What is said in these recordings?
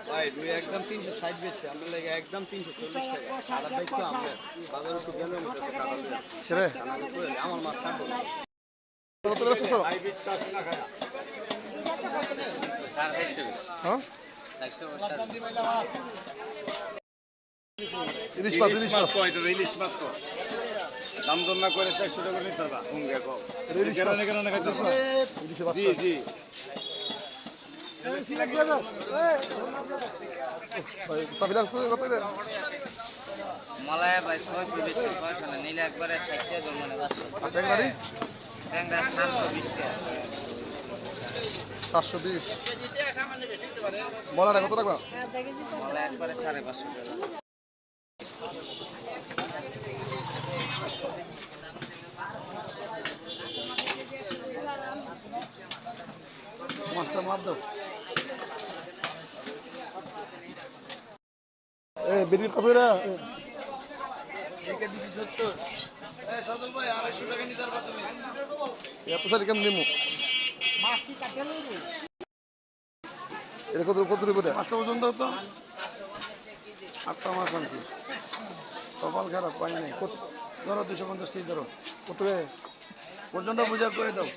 ভাই দুই একদম 360 বেচছে আমরা লাগে একদম 340 টাকা সাদা দায়িত্ব আমরা বাজারে তো গেলে ছেড়ে আমার মাছ কাটবো কত করে ছশো ভাই বেচ চাষ না খায়া আর 150 হ্যাঁ 150 ইলিশ মাছ ইলিশ মাছ কয়টা ইলিশ মাছ তো দাম দর না করে 400 টাকা নিতে পারবা হুঙ্গে কও ইলিশ মাছ কেন খাইতেছ ইলিশে বাচ্চা জি জি তাবিলা কত রে মলায় ভাই 600 বেচছে 600 না নিলে একবারে 60 টাকা জরিমানা বাড়ছে ট্যাংরাড়ি ট্যাংরা 720 টাকা 720 মলাটা কত টাকা মলা একবারে 550 টাকা মাছটা মাপ দাও বেরিয়ে কত রে একে দিছি 70 এই সদল ভাই 250 টাকা নিতে পারবা তুমি এত সারি কেমন নিমু এটা কত কত করে মাছটা ওজন দাও তো 8টা মাছ আনছি কপাল খারাপ পাই নাই ধরো 250 টাকা ধরো কত রে ওজনটা বুঝা করে দাও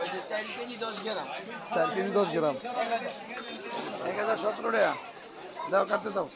ওই যে 4 কেজি 10 গ্রাম 4 কেজি 10 গ্রাম 1017 টাকা দাও কাটতে দাও